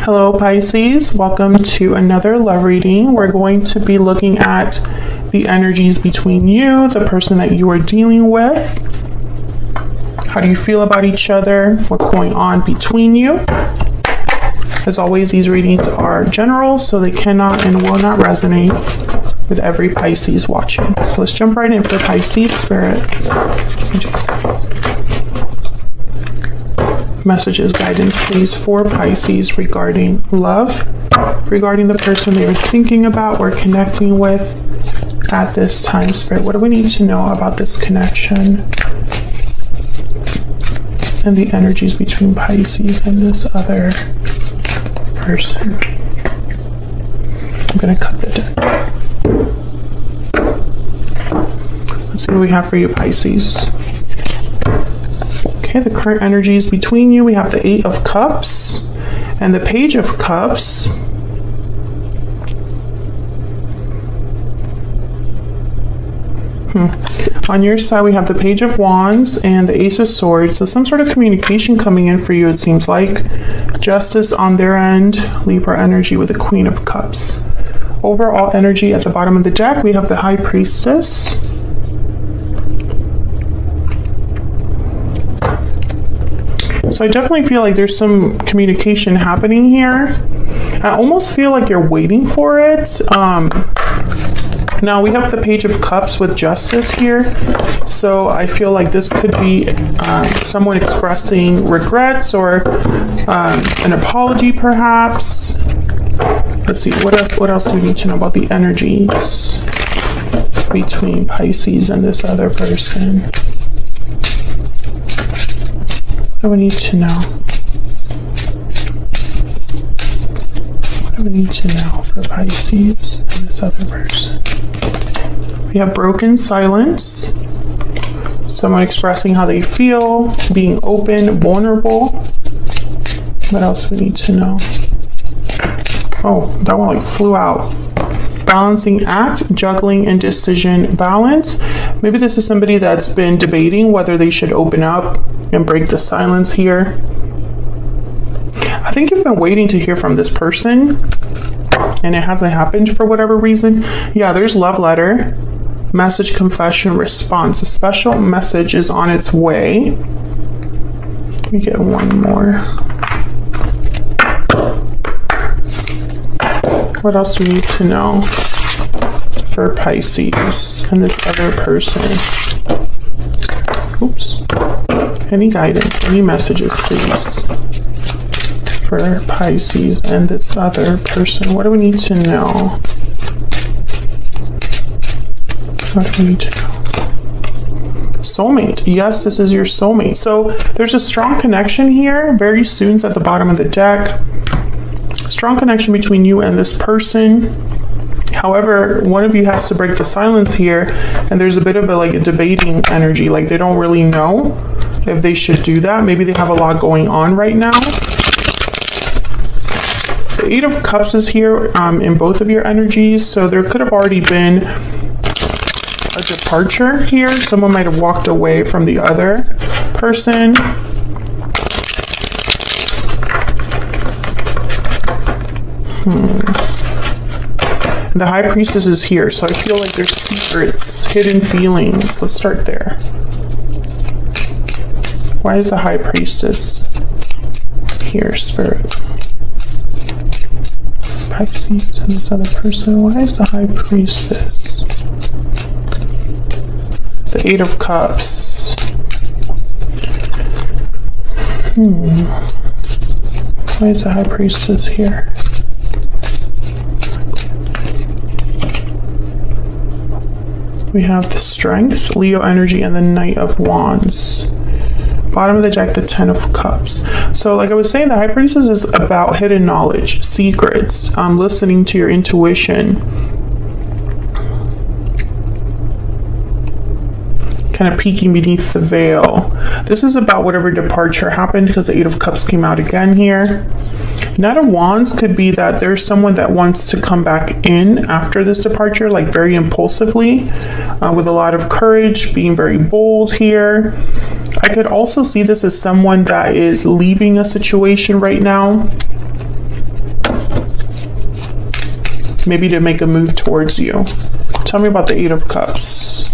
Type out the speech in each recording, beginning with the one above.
Hello Pisces, welcome to another love reading. We're going to be looking at the energies between you, the person that you are dealing with. How do you feel about each other? What's going on between you? As always, these readings are general, so they cannot and will not resonate with every Pisces watching. So let's jump right in for Pisces Spirit. Messages, guidance, please, for Pisces regarding love, regarding the person they are thinking about or connecting with at this time. Spirit, what do we need to know about this connection and the energies between Pisces and this other person? I'm going to cut the deck. Let's see what we have for you, Pisces. Okay, the current energies between you, we have the Eight of Cups and the Page of Cups. On your side, we have the Page of Wands and the Ace of Swords. So some sort of communication coming in for you, it seems like. Justice on their end, Libra energy with the Queen of Cups. Overall energy at the bottom of the deck, we have the High Priestess. So I definitely feel like there's some communication happening here. I almost feel like you're waiting for it. Now we have the Page of Cups with Justice here. So I feel like this could be someone expressing regrets or an apology perhaps. Let's see, what else do we need to know about the energies between Pisces and this other person? What do we need to know? What do we need to know for Pisces and this other person? We have broken silence. Someone expressing how they feel, being open, vulnerable. What else do we need to know? Oh, that one like flew out. Balancing act, juggling, and decision balance. Maybe this is somebody that's been debating whether they should open up and break the silence here. I think you've been waiting to hear from this person and it hasn't happened for whatever reason. Yeah, there's love letter, message, confession, response. A special message is on its way. Let me get one more. What else do we need to know for Pisces and this other person? Oops. Any guidance, any messages, please, for Pisces and this other person? What do we need to know? What do we need to know? Soulmate. Yes, this is your soulmate. So there's a strong connection here. Very soon's at the bottom of the deck. Strong connection between you and this person. However, one of you has to break the silence here, and there's a bit of a debating energy. Like they don't really know if they should do that. Maybe they have a lot going on right now. The Eight of Cups is here in both of your energies, so there could have already been a departure here. Someone might have walked away from the other person. The High Priestess is here, so I feel like there's secrets, hidden feelings. Let's start there. Why is the High Priestess here, Spirit? Pisces and this other person. Why is the High Priestess? The Eight of Cups. Why is the High Priestess here? We have the Strength, Leo energy, and the Knight of Wands. Bottom of the deck, the Ten of Cups. So like I was saying, the High Priestess is about hidden knowledge, secrets, listening to your intuition. Kind of peeking beneath the veil. This is about whatever departure happened because the Eight of Cups came out again here. Knight of Wands could be that there's someone that wants to come back in after this departure, like very impulsively, with a lot of courage, being very bold here. I could also see this as someone that is leaving a situation right now. maybe to make a move towards you. Tell me about the Eight of Cups.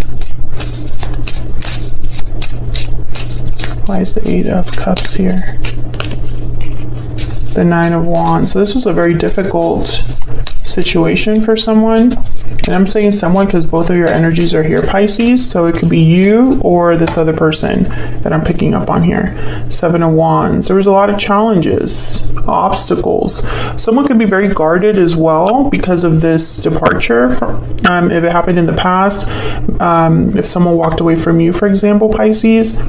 Why is the Eight of Cups here? The Nine of Wands. So this was a very difficult situation for someone. And I'm saying someone because both of your energies are here, Pisces. So it could be you or this other person that I'm picking up on here. Seven of Wands. There was a lot of challenges, obstacles. Someone could be very guarded as well because of this departure. If it happened in the past, if someone walked away from you, for example, Pisces,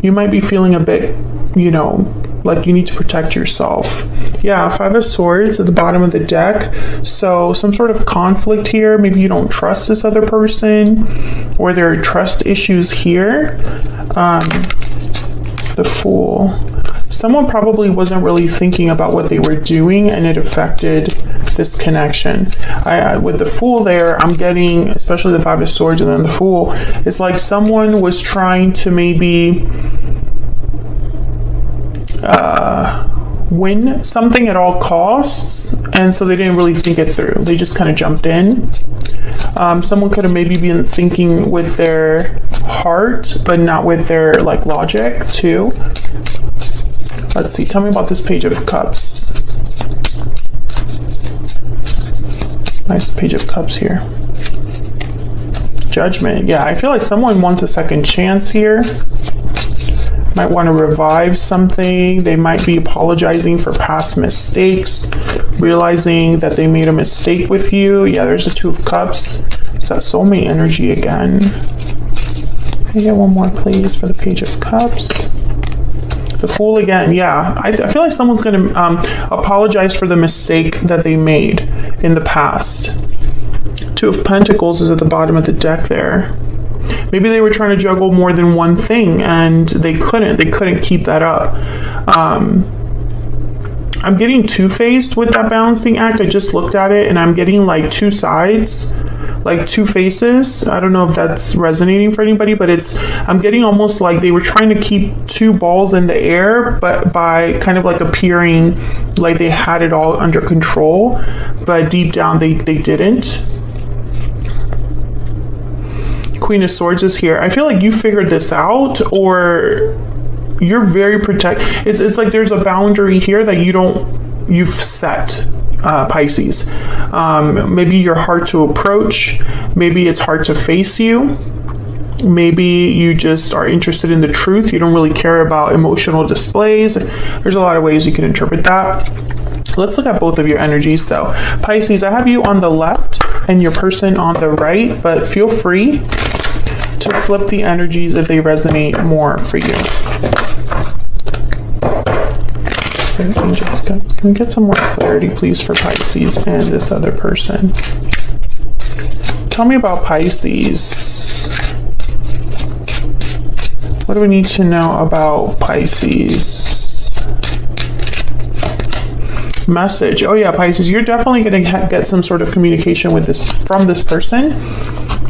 you might be feeling a bit, like you need to protect yourself. Yeah, Five of Swords at the bottom of the deck. So some sort of conflict here. Maybe you don't trust this other person, or there are trust issues here. The Fool. Someone probably wasn't really thinking about what they were doing, and it affected this connection. With the Fool there, I'm getting, especially the Five of Swords and then the Fool, it's like someone was trying to maybe win something at all costs, and so they didn't really think it through. They just kind of jumped in. Someone could have maybe been thinking with their heart, but not with their logic too. Let's see. Tell me about this Page of Cups. Nice Page of Cups here. Judgment. Yeah, I feel like someone wants a second chance here. Might want to revive something. They might be apologizing for past mistakes, realizing that they made a mistake with you. Yeah, there's a Two of Cups. It's that soulmate energy again. Can I get one more, please, for the Page of Cups? The Fool again. Yeah, I feel like someone's going to apologize for the mistake that they made in the past. Two of Pentacles is at the bottom of the deck there. Maybe they were trying to juggle more than one thing and they couldn't keep that up. I'm getting two-faced with that balancing act. I just looked at it and I'm getting two sides, two faces. I don't know if that's resonating for anybody, but I'm getting almost like they were trying to keep two balls in the air, but by kind of appearing like they had it all under control, but deep down they didn't. Queen of Swords is here. I feel like you figured this out, or you're very it's like there's a boundary here that you've set, Pisces. Maybe you're hard to approach. Maybe it's hard to face you. Maybe you just are interested in the truth. You don't really care about emotional displays. There's a lot of ways you can interpret that. Let's look at both of your energies. So Pisces, I have you on the left and your person on the right, but feel free to flip the energies if they resonate more for you. Can we get some more clarity, please, for Pisces and this other person? Tell me about Pisces. What do we need to know about Pisces? Message. Oh yeah, Pisces, you're definitely going to get some sort of communication from this person.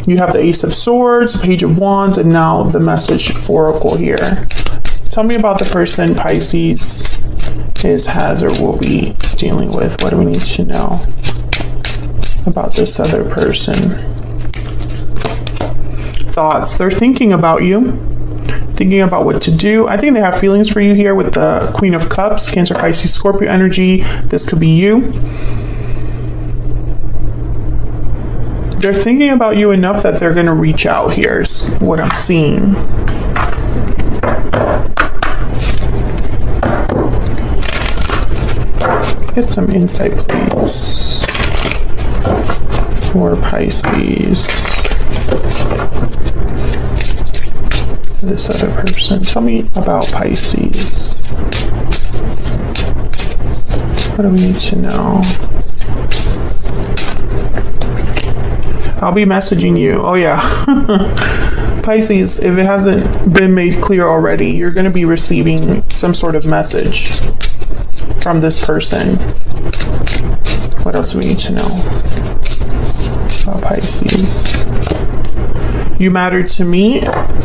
You have the Ace of Swords, Page of Wands, and now the Message Oracle here. Tell me about the person Pisces has or will be dealing with. What do we need to know about this other person? Thoughts. They're thinking about you, thinking about what to do. I think they have feelings for you here with the Queen of Cups, Cancer, Pisces, Scorpio energy. This could be you. They're thinking about you enough that they're going to reach out. Here's what I'm seeing. Get some insight, please, for Pisces. This other person. Tell me about Pisces. What do we need to know? I'll be messaging you. Oh yeah. Pisces, if it hasn't been made clear already, you're going to be receiving some sort of message from this person. What else do we need to know about Pisces? You matter to me. I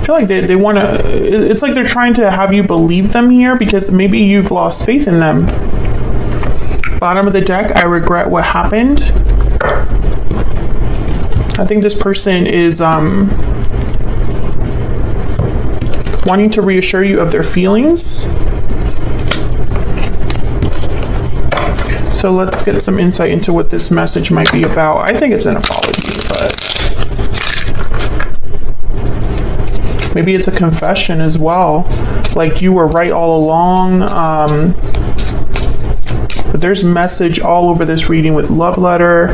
feel like they want to, it's like they're trying to have you believe them here because maybe you've lost faith in them. Bottom of the deck, I regret what happened. I think this person is wanting to reassure you of their feelings. So let's get some insight into what this message might be about. I think it's an apology, but maybe it's a confession as well. Like you were right all along. But there's message all over this reading with love letter,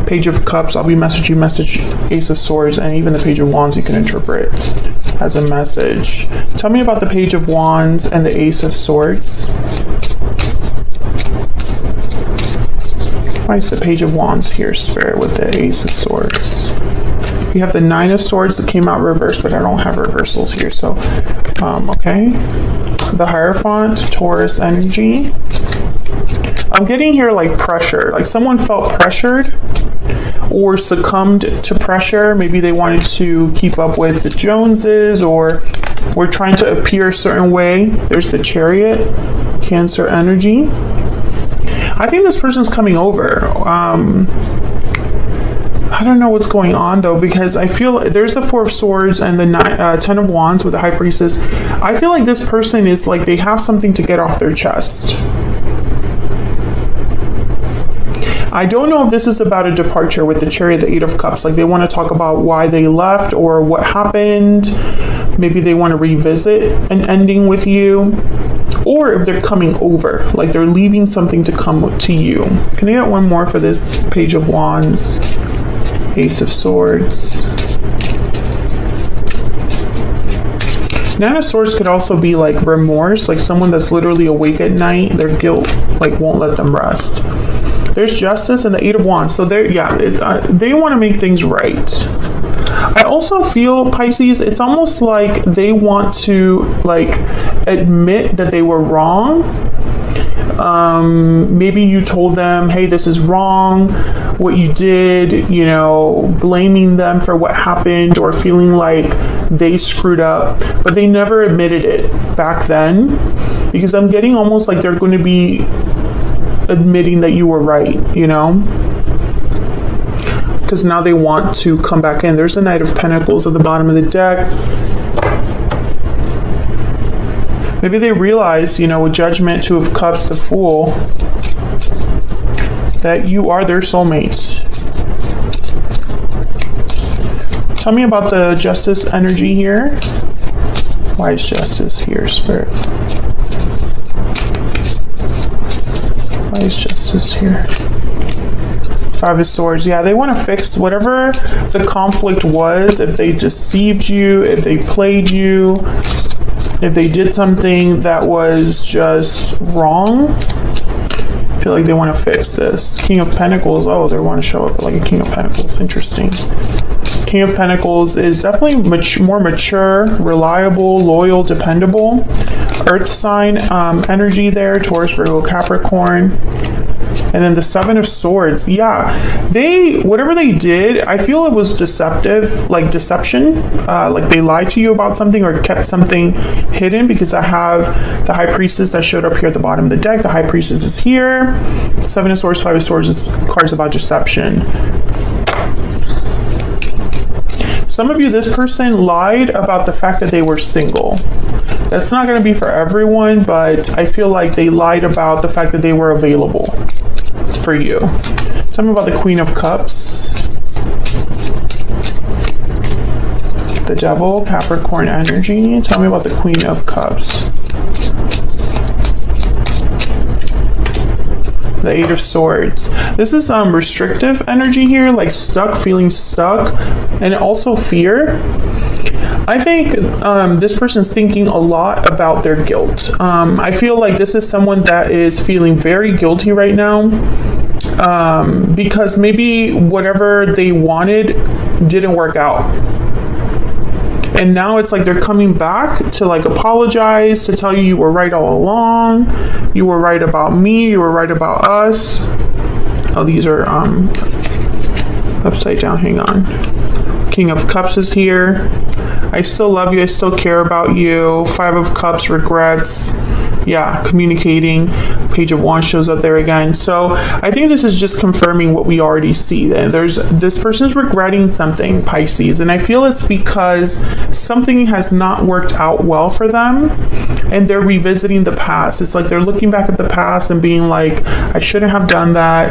Page of Cups. I'll be messaging message, Ace of Swords, and even the Page of Wands you can interpret as a message. Tell me about the Page of Wands and the Ace of Swords. Why is the Page of Wands here, Spirit, with the Ace of Swords? You have the Nine of Swords that came out reversed, but I don't have reversals here, so, okay. The Hierophant, Taurus energy. I'm getting here like pressure, like someone felt pressured or succumbed to pressure. Maybe they wanted to keep up with the Joneses or were trying to appear a certain way. There's the Chariot, Cancer energy. I think this person's coming over. I don't know what's going on though, because I feel there's the Four of Swords and the Ten of Wands with the High Priestess. I feel like this person is like they have something to get off their chest. I don't know if this is about a departure with the Chariot, the Eight of Cups. Like they want to talk about why they left or what happened. Maybe they want to revisit an ending with you. Or if they're coming over, like they're leaving something to come to you. Can I get one more for this Page of Wands, Ace of Swords? Nine of Swords could also be like remorse, like someone that's literally awake at night. Their guilt like won't let them rest. There's Justice and the Eight of Wands. So they're, yeah, they want to make things right. I also feel, Pisces, it's almost like they want to like admit that they were wrong. Maybe you told them, hey, this is wrong, what you did, you know, blaming them for what happened or feeling like they screwed up, but they never admitted it back then, because I'm getting almost like they're going to be admitting that you were right, you know, because now they want to come back in. There's the Knight of Pentacles at the bottom of the deck. Maybe they realize, you know, with Judgment, Two of Cups, the Fool, that you are their soulmate. Tell me about the Justice energy here. Why is Justice here, Spirit? Why is Justice here? Five of Swords. Yeah, they want to fix whatever the conflict was. If they deceived you, if they played you, if they did something that was just wrong, I feel like they want to fix this. King of Pentacles. Oh, they want to show up like a King of Pentacles. Interesting. King of Pentacles is definitely more mature, reliable, loyal, dependable. Earth sign energy there. Taurus, Virgo, Capricorn. And then the Seven of Swords. Yeah, whatever they did, I feel it was deceptive, like deception. Like they lied to you about something or kept something hidden, because I have the High Priestess that showed up here at the bottom of the deck. The High Priestess is here. Seven of Swords, Five of Swords is cards about deception. Some of you, this person lied about the fact that they were single. That's not going to be for everyone, but I feel like they lied about the fact that they were available for you. Tell me about the Queen of Cups. The Devil, Capricorn energy. Tell me about the Queen of Cups. The Eight of Swords. This is restrictive energy here, like stuck, feeling stuck, and also fear. I think this person's thinking a lot about their guilt. I feel like this is someone that is feeling very guilty right now, because maybe whatever they wanted didn't work out. And now it's like they're coming back to like apologize, to tell you you were right all along. You were right about me. You were right about us. Oh, these are upside down. Hang on. King of Cups is here. I still love you. I still care about you. Five of Cups, regrets. Yeah, communicating. Page of Wands shows up there again. So I think this is just confirming what we already see. This person's regretting something, Pisces, and I feel it's because something has not worked out well for them, and they're revisiting the past. It's like they're looking back at the past and being like, I shouldn't have done that,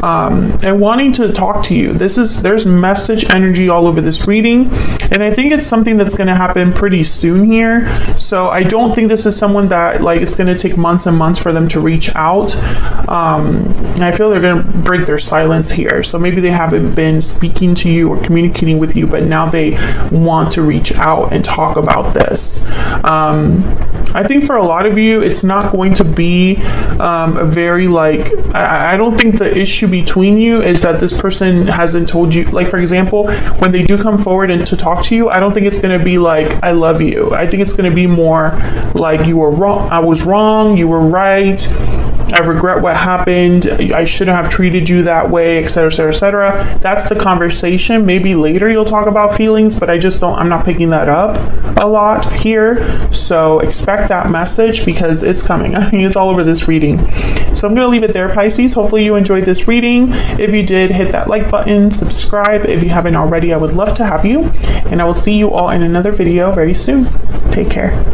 and wanting to talk to you. There's message energy all over this reading, and I think it's something that's going to happen pretty soon here. So I don't think this is someone that like it's going to take months and months for them to reach out. And I feel they're going to break their silence here. So maybe they haven't been speaking to you or communicating with you, but now they want to reach out and talk about this. I think for a lot of you, it's not going to be a very like, I don't think the issue between you is that this person hasn't told you, like for example, when they do come forward and to talk to you, I don't think it's going to be like, I love you. I think it's going to be more like, you were wrong, I was wrong, you were right, I regret what happened, I shouldn't have treated you that way, etc., etc., etc. That's the conversation. Maybe later you'll talk about feelings, but I'm not picking that up a lot here. So expect that message because it's coming. I mean, it's all over this reading. So I'm going to leave it there, Pisces. Hopefully you enjoyed this reading. If you did, hit that like button, subscribe. If you haven't already, I would love to have you. And I will see you all in another video very soon. Take care.